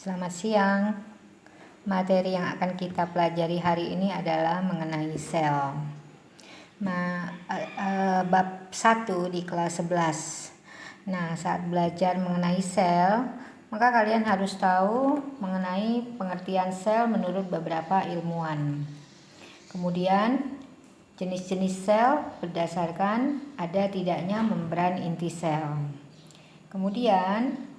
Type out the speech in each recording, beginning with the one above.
Selamat siang. Materi yang akan kita pelajari hari ini adalah mengenai sel. Bab 1 di kelas 11. Nah, saat belajar mengenai sel, maka kalian harus tahu mengenai pengertian sel menurut beberapa ilmuwan. Kemudian, jenis-jenis sel berdasarkan ada tidaknya membran inti sel. Kemudian,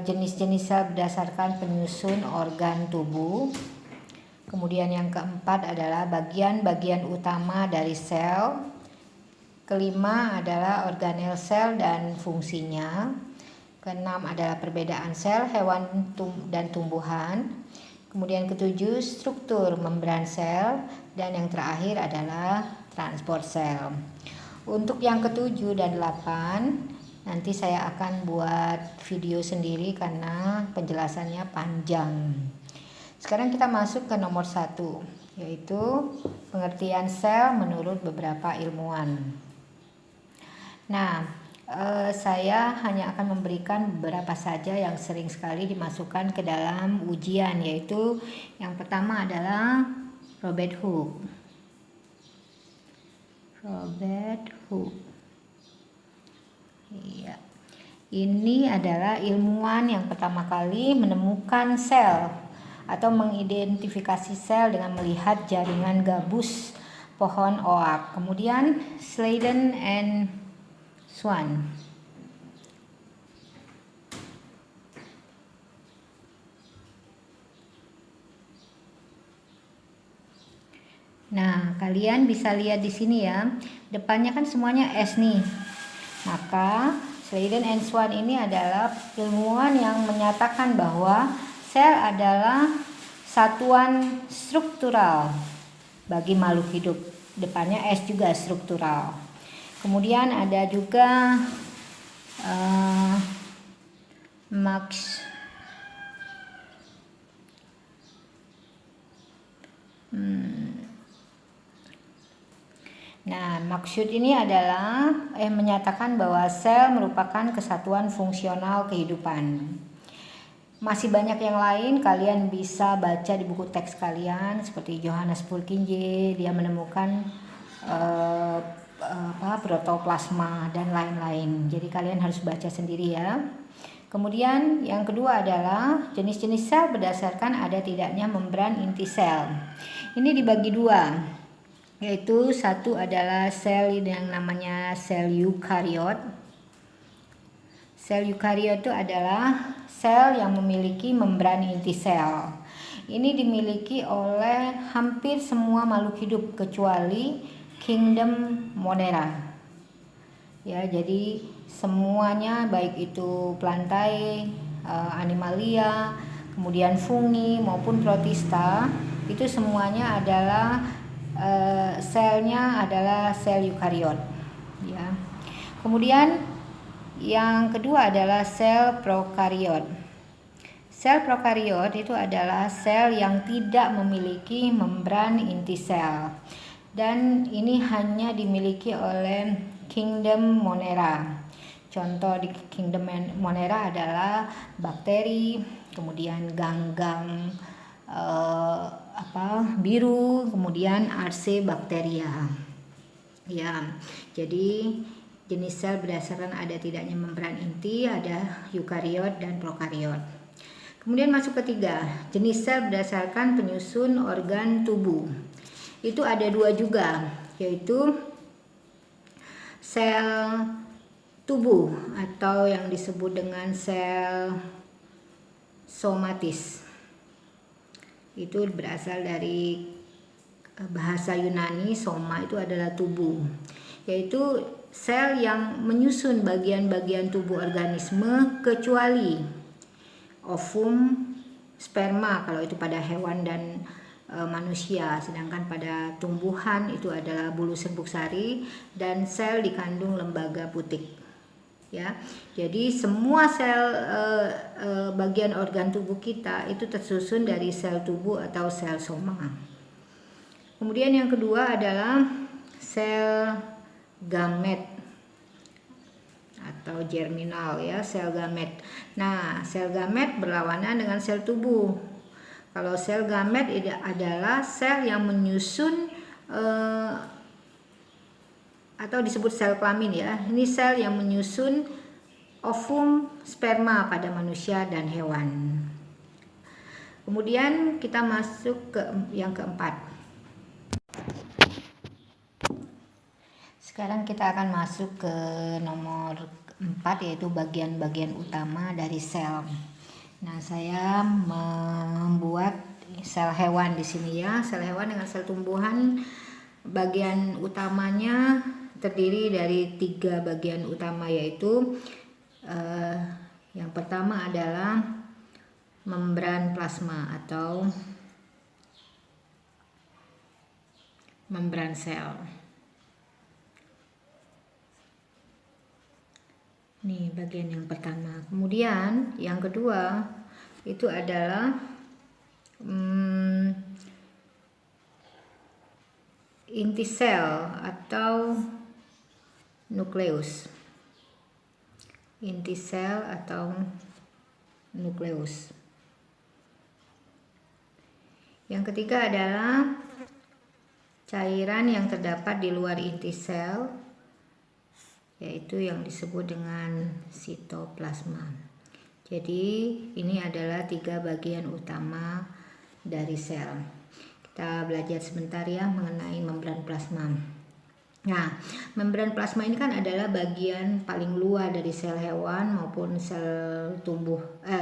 jenis-jenis sel berdasarkan penyusun organ tubuh. Kemudian yang keempat adalah bagian-bagian utama dari sel. Kelima adalah organel sel dan fungsinya. Keenam adalah perbedaan sel hewan dan tumbuhan. Kemudian ketujuh, struktur membran sel. Dan yang terakhir adalah transport sel. Untuk yang ketujuh dan 8 nanti saya akan buat video sendiri karena penjelasannya panjang. Sekarang kita masuk ke nomor 1, yaitu pengertian sel menurut beberapa ilmuwan. Nah, saya hanya akan memberikan beberapa saja yang sering sekali dimasukkan ke dalam ujian, yaitu yang pertama adalah Robert Hooke. Iya. Ini adalah ilmuwan yang pertama kali menemukan sel atau mengidentifikasi sel dengan melihat jaringan gabus pohon oak. Kemudian Sladen and Swan. Nah, kalian bisa lihat di sini ya. Depannya kan semuanya S nih. Maka Sladen and Swan ini adalah ilmuwan yang menyatakan bahwa sel adalah satuan struktural bagi makhluk hidup. Depannya S juga struktural. Kemudian ada juga maksud ini adalah menyatakan bahwa sel merupakan kesatuan fungsional kehidupan. Masih banyak yang lain, kalian bisa baca di buku teks kalian seperti Johannes Purkinje, dia menemukan protoplasma dan lain-lain. Jadi kalian harus baca sendiri ya. Kemudian yang kedua adalah jenis-jenis sel berdasarkan ada tidaknya membran inti sel. Ini dibagi dua, yaitu satu adalah sel yang namanya sel eukariot. Sel eukariot itu adalah sel yang memiliki membran inti sel. Ini dimiliki oleh hampir semua makhluk hidup kecuali kingdom Monera. Ya, jadi semuanya baik itu plantae, animalia, kemudian fungi maupun protista, itu semuanya adalah selnya adalah sel eukariot. Ya. Kemudian yang kedua adalah sel prokariot. Sel prokariot itu adalah sel yang tidak memiliki membran inti sel. Dan ini hanya dimiliki oleh kingdom Monera. Contoh di kingdom Monera adalah bakteri, kemudian ganggang biru, kemudian Arcebacteria. Ya, jadi jenis sel berdasarkan ada tidaknya membran inti, ada eukariot dan prokariot. Kemudian masuk ketiga, jenis sel berdasarkan penyusun organ tubuh. Itu ada dua juga, yaitu sel tubuh atau yang disebut dengan sel somatis. Itu berasal dari bahasa Yunani, soma itu adalah tubuh, yaitu sel yang menyusun bagian-bagian tubuh organisme kecuali ovum, sperma kalau itu pada hewan dan manusia, sedangkan pada tumbuhan itu adalah bulu serbuk sari dan sel dikandung lembaga putik. Ya, jadi semua sel bagian organ tubuh kita itu tersusun dari sel tubuh atau sel soma. Kemudian yang kedua adalah sel gamet atau germinal ya, sel gamet. Nah, sel gamet berlawanan dengan sel tubuh. Kalau sel gamet adalah sel yang menyusun atau disebut sel kelamin ya. Ini sel yang menyusun ovum sperma pada manusia dan hewan. Kemudian kita masuk ke yang keempat. Sekarang kita akan masuk ke nomor 4, yaitu bagian-bagian utama dari sel. Nah, saya membuat sel hewan di sini ya. Sel hewan dengan sel tumbuhan, bagian utamanya terdiri dari 3 bagian utama, yaitu yang pertama adalah membran plasma atau membran sel. Nih bagian yang pertama. Kemudian yang kedua itu adalah inti sel atau nukleus. Inti sel atau nukleus. Yang ketiga adalah cairan yang terdapat di luar inti sel, yaitu yang disebut dengan sitoplasma. Jadi ini adalah 3 bagian utama dari sel. Kita belajar sebentar ya mengenai membran plasma. Nah, membran plasma ini kan adalah bagian paling luar dari sel hewan maupun sel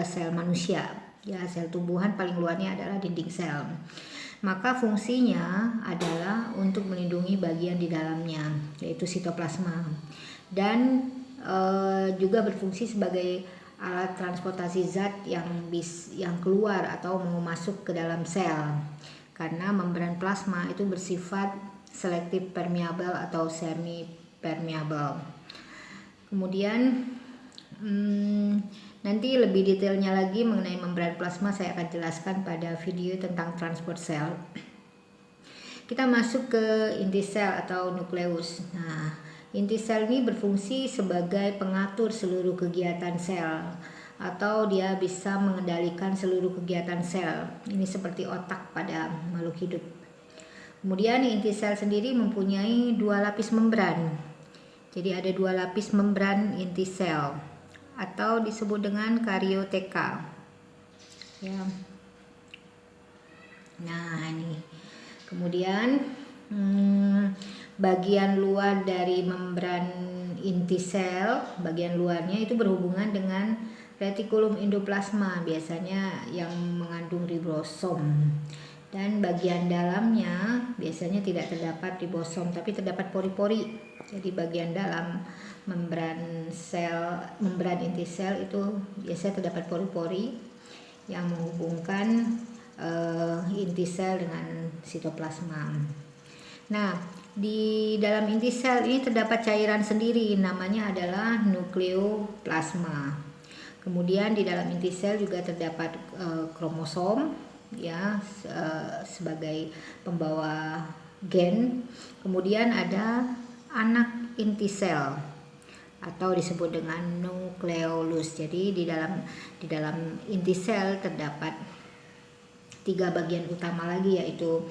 sel manusia. Ya, sel tumbuhan paling luarnya adalah dinding sel. Maka fungsinya adalah untuk melindungi bagian di dalamnya, yaitu sitoplasma. Dan juga berfungsi sebagai alat transportasi zat yang keluar atau mau masuk ke dalam sel. Karena membran plasma itu bersifat selektif permeabel atau semi permeabel. Kemudian nanti lebih detailnya lagi mengenai membran plasma saya akan jelaskan pada video tentang transport sel. Kita masuk ke inti sel atau nukleus. Nah, inti sel ini berfungsi sebagai pengatur seluruh kegiatan sel, atau dia bisa mengendalikan seluruh kegiatan sel. Ini seperti otak pada makhluk hidup. Kemudian inti sel sendiri mempunyai 2 lapis membran. Jadi ada 2 lapis membran inti sel atau disebut dengan karioteka. Ya. Nah, ini. Kemudian bagian luar dari membran inti sel, bagian luarnya itu berhubungan dengan retikulum endoplasma, biasanya yang mengandung ribosom. Dan bagian dalamnya biasanya tidak terdapat ribosom, tapi terdapat pori-pori. Jadi bagian dalam membran inti sel itu biasanya terdapat pori-pori yang menghubungkan inti sel dengan sitoplasma. Nah, di dalam inti sel ini terdapat cairan sendiri, namanya adalah nukleoplasma. Kemudian di dalam inti sel juga terdapat kromosom ya, sebagai pembawa gen. Kemudian ada anak inti sel atau disebut dengan nukleolus. Jadi di dalam inti sel terdapat 3 bagian utama lagi, yaitu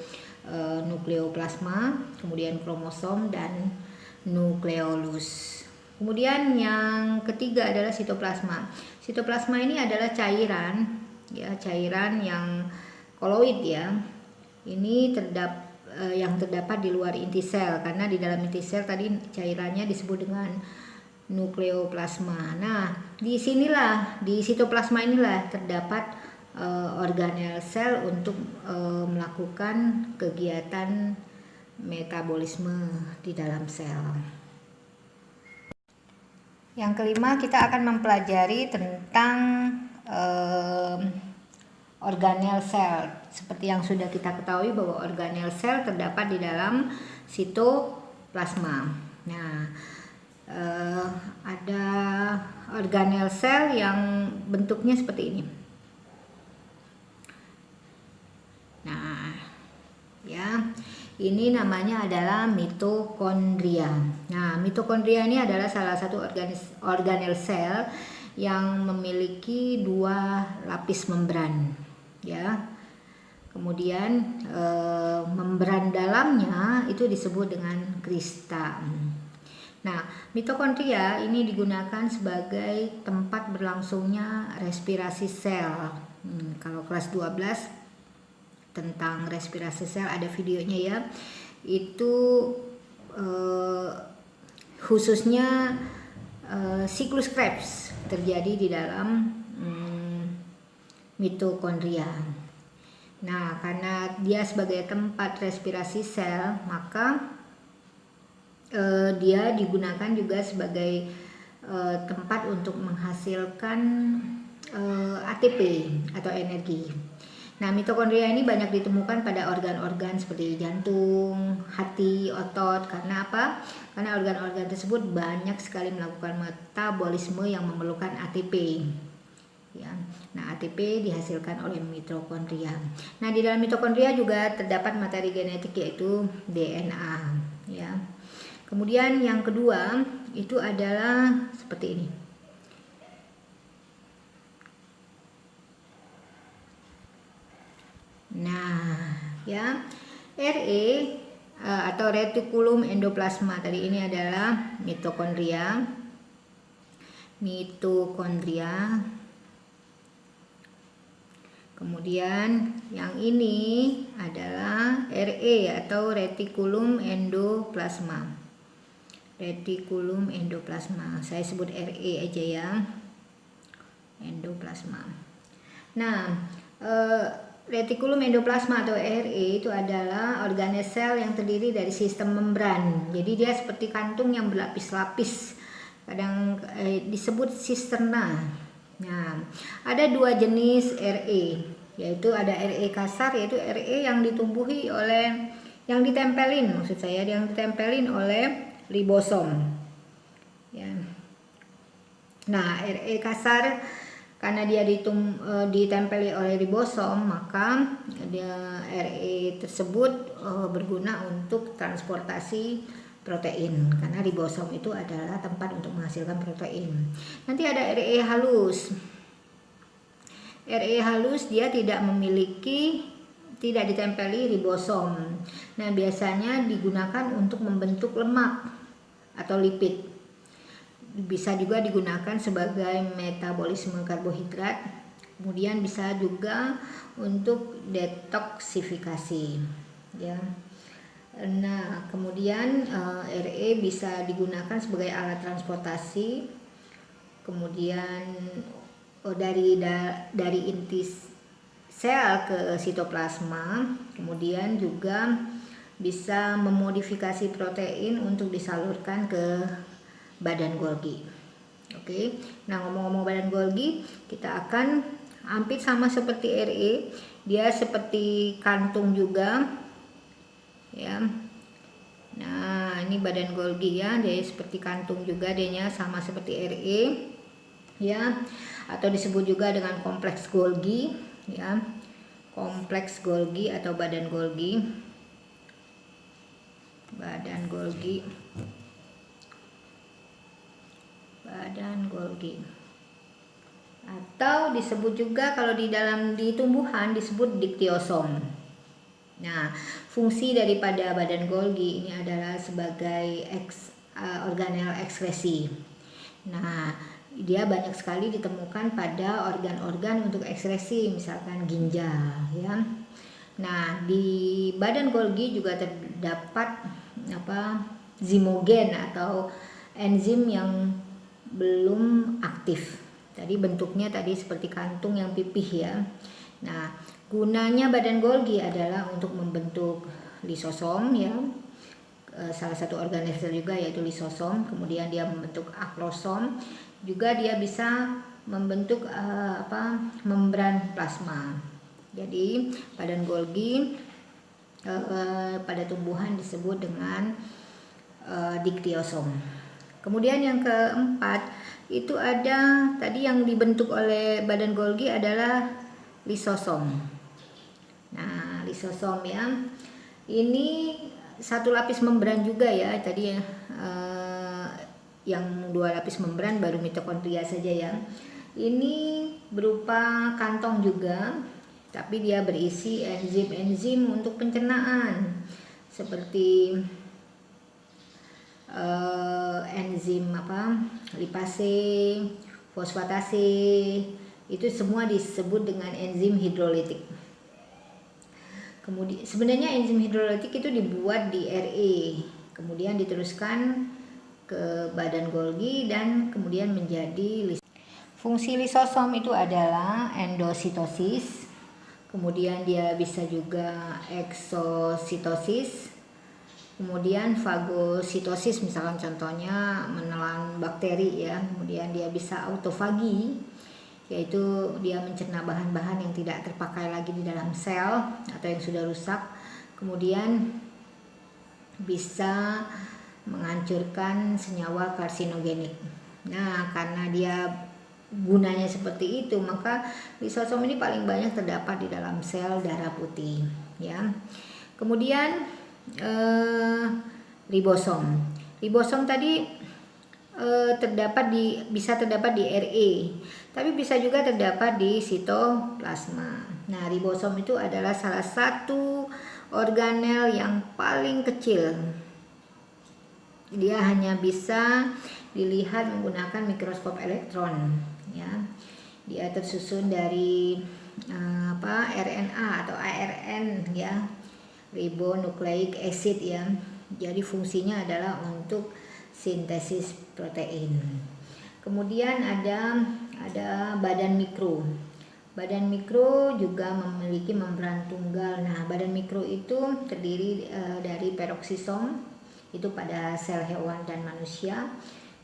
nukleoplasma, kemudian kromosom dan nukleolus. Kemudian yang ketiga adalah sitoplasma. Sitoplasma ini adalah cairan ya, cairan yang koloid ya. Ini yang terdapat di luar inti sel, karena di dalam inti sel tadi cairannya disebut dengan nukleoplasma. Nah, di sitoplasma inilah terdapat organel sel untuk melakukan kegiatan metabolisme di dalam sel. Yang kelima, kita akan mempelajari tentang organel sel. Seperti yang sudah kita ketahui bahwa organel sel terdapat di dalam sitoplasma. Nah, ada organel sel yang bentuknya seperti ini. Nah, ya, Ini namanya adalah mitokondria. Nah, mitokondria ini adalah salah satu organel sel yang memiliki 2 lapis membran, ya. Kemudian membran dalamnya itu disebut dengan krista. Nah, mitokondria ini digunakan sebagai tempat berlangsungnya respirasi sel. Kalau kelas 12 tentang respirasi sel ada videonya ya. Itu khususnya siklus Krebs terjadi di dalam mitokondria. Nah, karena dia sebagai tempat respirasi sel, maka dia digunakan juga sebagai tempat untuk menghasilkan ATP atau energi. Nah, mitokondria ini banyak ditemukan pada organ-organ seperti jantung, hati, otot. Karena apa? Karena organ-organ tersebut banyak sekali melakukan metabolisme yang memerlukan ATP. Ya. Nah, ATP dihasilkan oleh mitokondria. Nah, di dalam mitokondria juga terdapat materi genetik yaitu DNA. Ya. Kemudian yang kedua itu adalah seperti ini. Nah, ya, RE atau retikulum endoplasma tadi ini adalah mitokondria. Kemudian yang ini adalah RE atau retikulum endoplasma. Saya sebut RE aja ya. Endoplasma. Nah, retikulum endoplasma atau RE itu adalah organel sel yang terdiri dari sistem membran. Jadi dia seperti kantung yang berlapis-lapis. Kadang disebut sisterna. Nah, ada 2 jenis RE, yaitu ada RE kasar, yaitu RE yang ditempelin oleh ribosom. Ya. Nah, RE kasar karena dia ditempeli oleh ribosom, maka RE tersebut berguna untuk transportasi protein, karena ribosom itu adalah tempat untuk menghasilkan protein. Nanti ada RE halus. RE halus dia tidak ditempeli ribosom. Nah, biasanya digunakan untuk membentuk lemak atau lipid. Bisa juga digunakan sebagai metabolisme karbohidrat. Kemudian bisa juga untuk detoksifikasi, ya. Nah, kemudian RE bisa digunakan sebagai alat transportasi. Kemudian dari inti sel ke sitoplasma. Kemudian juga bisa memodifikasi protein untuk disalurkan ke badan Golgi. Oke. Nah, ngomong-ngomong badan Golgi, kita akan hampir sama seperti RE. Dia seperti kantung juga. Ya. Nah, ini badan Golgi ya, dia seperti kantung juga, dianya sama seperti RE, ya, atau disebut juga dengan kompleks Golgi, ya, kompleks Golgi atau badan Golgi, atau disebut juga kalau di tumbuhan disebut diktiosom. Nah, fungsi daripada badan Golgi ini adalah sebagai organel ekskresi. Nah, dia banyak sekali ditemukan pada organ-organ untuk ekskresi, misalkan ginjal, ya. Nah, di badan Golgi juga terdapat zimogen atau enzim yang belum aktif. Tadi bentuknya seperti kantung yang pipih ya. Nah, gunanya badan Golgi adalah untuk membentuk lisosom, ya, salah satu organel sel juga yaitu lisosom. Kemudian dia membentuk aklosom, juga dia bisa membentuk membran plasma. Jadi badan Golgi pada tumbuhan disebut dengan diktiosom. Kemudian yang keempat itu ada tadi yang dibentuk oleh badan Golgi adalah lisosom. Nah, lisosom ya. Ini satu lapis membran juga ya. Tadi yang 2 lapis membran baru mitokondria saja ya. Ini berupa kantong juga, tapi dia berisi enzim-enzim untuk pencernaan seperti enzim lipase, fosfatase, itu semua disebut dengan enzim hidrolitik. Kemudian sebenarnya enzim hidrolitik itu dibuat di RE, kemudian diteruskan ke badan Golgi dan kemudian menjadi fungsi lisosom itu adalah endositosis, kemudian dia bisa juga eksositosis, kemudian fagositosis, misalkan contohnya menelan bakteri ya, kemudian dia bisa autofagi, yaitu dia mencerna bahan-bahan yang tidak terpakai lagi di dalam sel atau yang sudah rusak, kemudian bisa menghancurkan senyawa karsinogenik. Nah, karena dia gunanya seperti itu, maka lisosom ini paling banyak terdapat di dalam sel darah putih ya. Kemudian ribosom. Ribosom tadi bisa terdapat di RE, tapi bisa juga terdapat di sitoplasma. Nah, ribosom itu adalah salah satu organel yang paling kecil. Dia hanya bisa dilihat menggunakan mikroskop elektron ya. Dia tersusun dari RNA atau ARN ya, ribonucleic acid ya. Jadi fungsinya adalah untuk sintesis protein. Kemudian ada badan mikro. Badan mikro juga memiliki membran tunggal. Nah, badan mikro itu terdiri dari peroksisom, itu pada sel hewan dan manusia.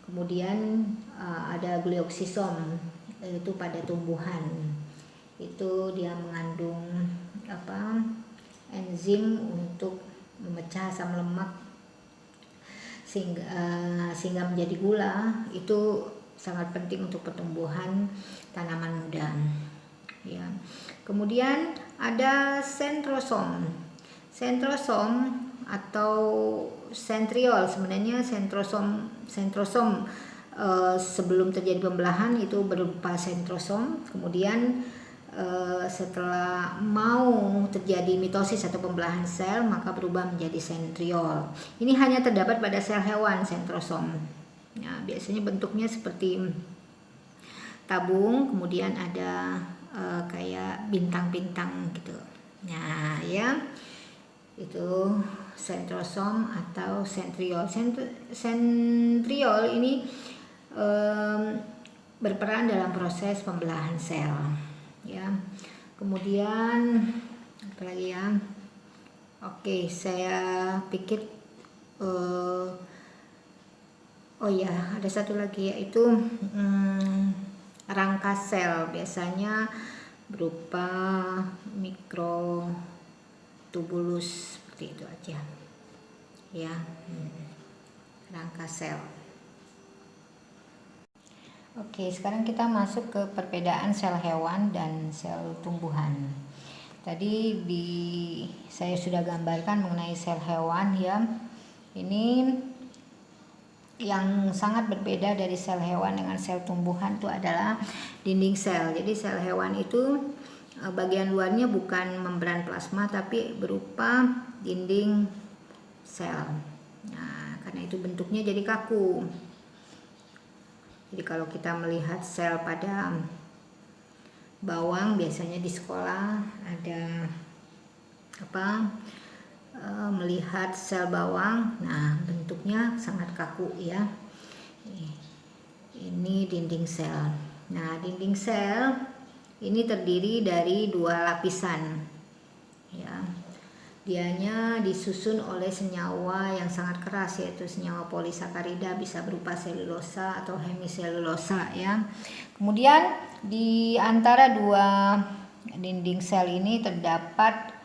Kemudian ada glioksisom, itu pada tumbuhan. Itu dia mengandung enzim untuk memecah asam lemak sehingga menjadi gula. Itu sangat penting untuk pertumbuhan tanaman muda ya. Kemudian ada sentrosom. Sentrosom atau sentriol, sebenarnya sentrosom sebelum terjadi pembelahan itu berupa sentrosom, kemudian setelah mau terjadi mitosis atau pembelahan sel maka berubah menjadi sentriol. Ini hanya terdapat pada sel hewan sentrosom. Nah, biasanya bentuknya seperti tabung, kemudian ada kayak bintang-bintang gitu. Nah ya, itu sentrosom atau sentriol. Sentriol ini berperan dalam proses pembelahan sel ya. Kemudian apa lagi ya? Oke, saya pikir oh ya, ada satu lagi yaitu rangka sel, biasanya berupa mikrotubulus seperti itu aja ya. Rangka sel. Oke, sekarang kita masuk ke perbedaan sel hewan dan sel tumbuhan. Tadi saya sudah gambarkan mengenai sel hewan ya. Ini yang sangat berbeda dari sel hewan dengan sel tumbuhan itu adalah dinding sel. Jadi sel hewan itu bagian luarnya bukan membran plasma tapi berupa dinding sel. Nah, karena itu bentuknya jadi kaku. Jadi kalau kita melihat sel pada bawang, biasanya di sekolah ada melihat sel bawang, nah bentuknya sangat kaku ya. Ini dinding sel. Nah, dinding sel ini terdiri dari 2 lapisan ya. Dianya disusun oleh senyawa yang sangat keras, yaitu senyawa polisakarida, bisa berupa selulosa atau hemiselulosa ya. Kemudian di antara 2 dinding sel ini terdapat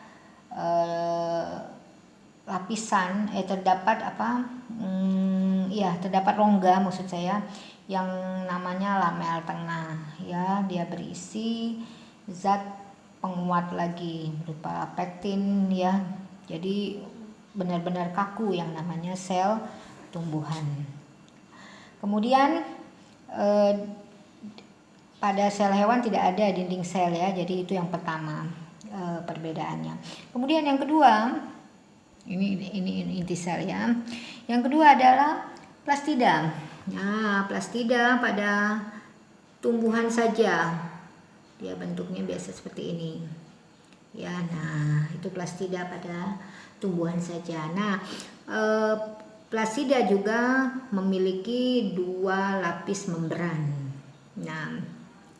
terdapat rongga maksud saya, yang namanya lamel tengah ya. Dia berisi zat penguat lagi berupa pektin ya. Jadi benar-benar kaku yang namanya sel tumbuhan. Kemudian pada sel hewan tidak ada dinding sel ya, jadi itu yang pertama perbedaannya. Kemudian yang kedua, ini inti sel ya. Yang kedua adalah plastida. Nah, plastida pada tumbuhan saja, dia bentuknya biasa seperti ini. Ya, nah itu plastida pada tumbuhan saja. Nah, plastida juga memiliki 2 lapis membran. Nah,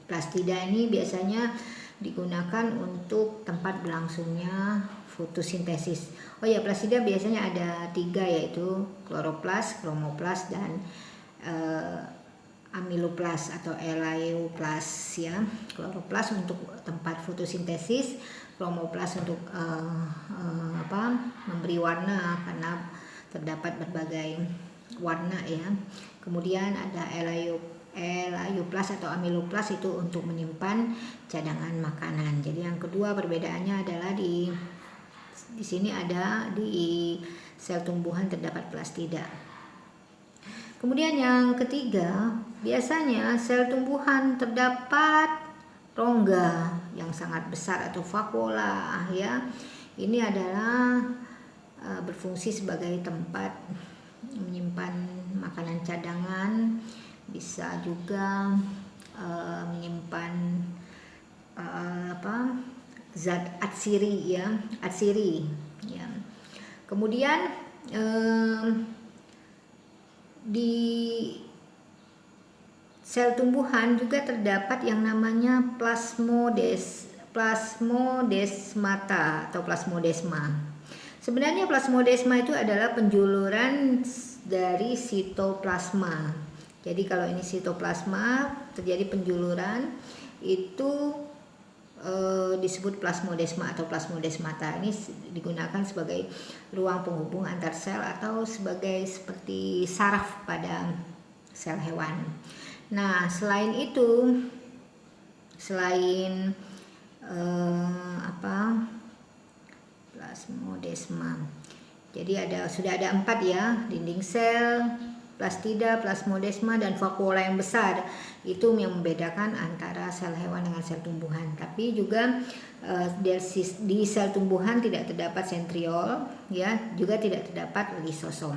plastida ini biasanya digunakan untuk tempat berlangsungnya fotosintesis. Oh ya, plastida biasanya ada 3, yaitu kloroplas, kromoplas, dan amiloplas atau elaioplas ya. Kloroplas untuk tempat fotosintesis, kromoplas untuk memberi warna karena terdapat berbagai warna ya. Kemudian ada elaioplas atau amiloplas itu untuk menyimpan cadangan makanan. Jadi yang kedua perbedaannya adalah di sini ada di sel tumbuhan terdapat plastida. Kemudian yang ketiga, biasanya sel tumbuhan terdapat rongga yang sangat besar atau vakuola ya. Ini adalah berfungsi sebagai tempat menyimpan makanan cadangan, bisa juga menyimpan zat atsiri ya, ya. Kemudian di sel tumbuhan juga terdapat yang namanya plasmodesmata atau plasmodesma. Sebenarnya plasmodesma itu adalah penjuluran dari sitoplasma. Jadi kalau ini sitoplasma terjadi penjuluran itu disebut plasmodesma atau plasmodesmata. Ini digunakan sebagai ruang penghubung antar sel atau sebagai seperti saraf pada sel hewan. Nah, selain itu, selain plasmodesma, jadi sudah ada 4 ya, dinding sel, plastida, plasmodesma, dan vakuola yang besar. Itu yang membedakan antara sel hewan dengan sel tumbuhan. Tapi juga di sel tumbuhan tidak terdapat sentriol ya, juga tidak terdapat lisosom.